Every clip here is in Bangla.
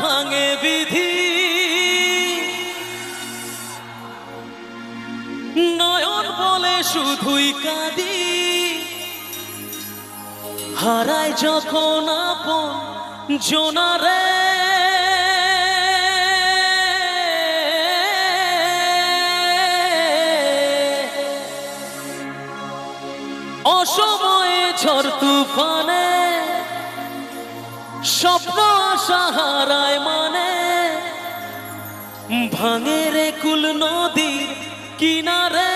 ভাঙে বিধি, নয়ন বলে শুধুই কাঁদি, হারায় যখন আপন জোনারে, অসময়ে ঝড় তুফানে স্বপ্ন আশা হারায় মানে, ভাঙে রে কুল নদীর কিনারে।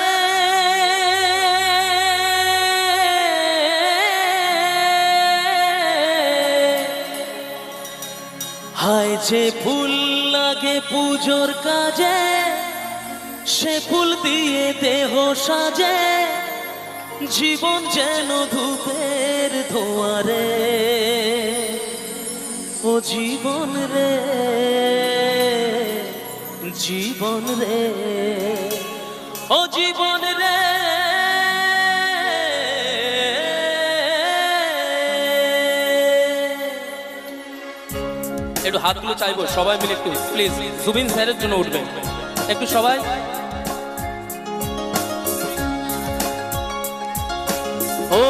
হায় যে ফুল লাগে পুজোর কাজে, সে ফুল দিয়ে দেহ সাজে, জীবন যেন ধূপের ধোঁয়ারে। ও জীবন রে, জীবন রে, ও জীবন রে। একটু হাতগুলো চাইবো সবাই মিলে, একটু প্লিজ জুবিন স্যারের জন্য উঠবেন একটু সবাই। ও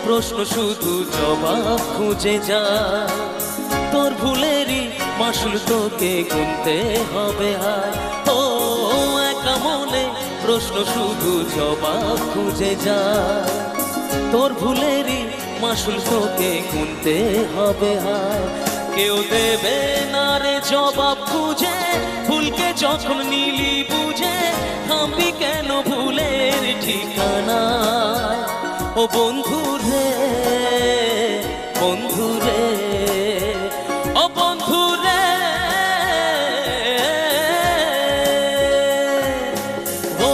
প্রশ্ন শুধু জবাব খুঁজে যা, তোর ভুলেরই মাসুল তোকে গুনতে হবে। আর ও একা মনে প্রশ্ন শুধু জবাব খুঁজে যা, তোর ভুলেরই মাসুল তোকে গুনতে হবে। আর কেউ দেবে না রে জবাব খুঁজে, ভুলকে যখন নিলি বুঝে, থামবি কেন ভুলের ঠিকানা। ও বন্ধু রে, বন্ধু রে, ও বন্ধু রে। ও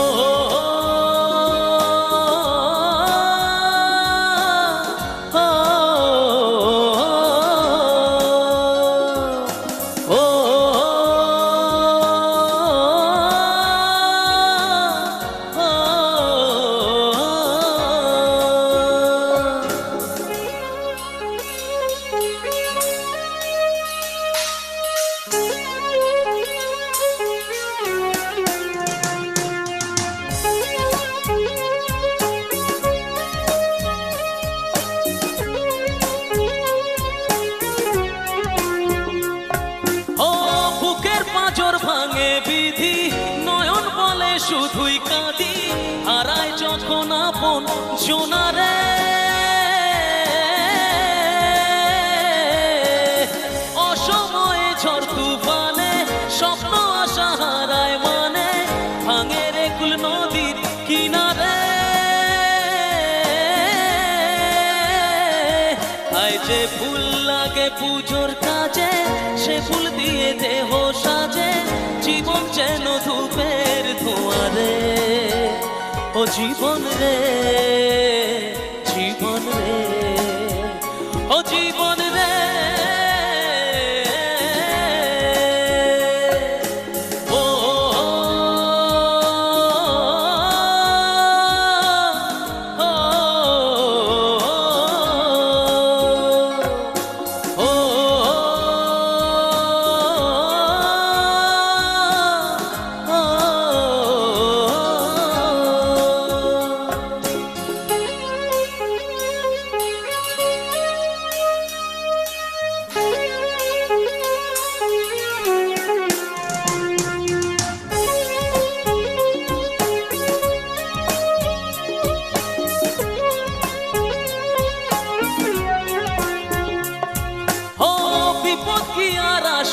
ভাঙে বিধি, নয়ন বলে শুধুই কাঁদি, হারায় যখন আপন জোনারে। অসময়ে ঝড় তুফানে স্বপ্ন আশা হারায় মানে, ভাঙে রে কুল নদীর কিনারে। হায় যে ফুল লাগে পুজোর কাজে, সে ফুল দিয়ে দেহ সাজে, জীবন যেন ধূপের ধোঁয়ারে। ও জীবন রে, জীবন রে, ও জীবন রে।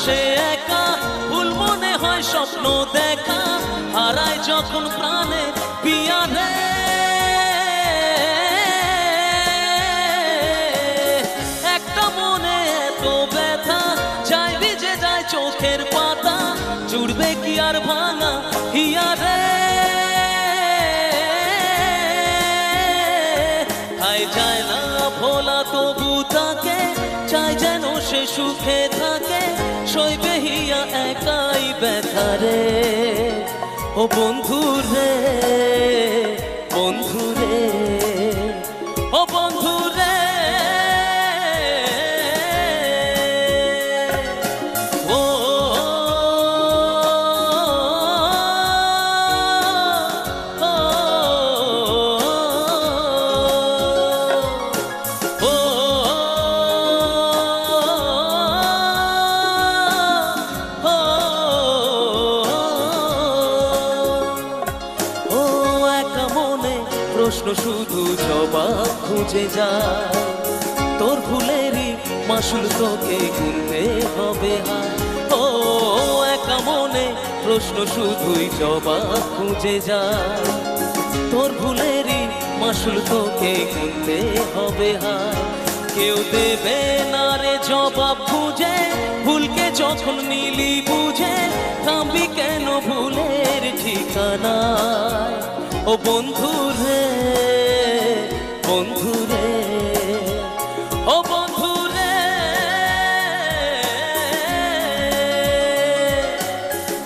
সে একা ভুল মনে হয় স্বপ্ন দেখা, হারায় যখন প্রাণে পিয়ারে। একটা মনে এত ব্যথা, যায় ভিজে যায় চোখের পাতা, জুড়বে কি আর ভাঙা হিয়ারে। সুখে থাকে সইবে হিয়া একাই ব্যথা রে। ও বন্ধু রে, বন্ধু রে, ও বন্ধু রে, ও প্রশ্ন শুধু জবাব খুঁজে যায়, তোর ভুলেরই মাসুল তোকে গুনতে হবে হায়। ও একা মনে প্রশ্ন শুধুই জবাব খুঁজে যায়, তোর ভুলেরই মাসুল তোকে গুনতে হবে হায়। কেউ দেবে না রে জবাব খুঁজে, ভুলকে যখন নিলি বুঝে থামবি কেন ভুলের ঠিকানায়। ও বন্ধু রে, বন্ধু রে, ও বন্ধু রে,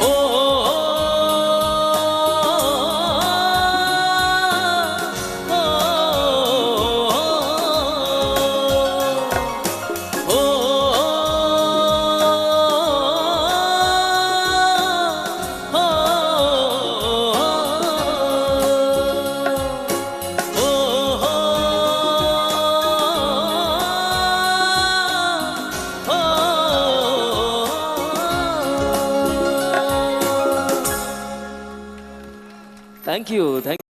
ও Thank you.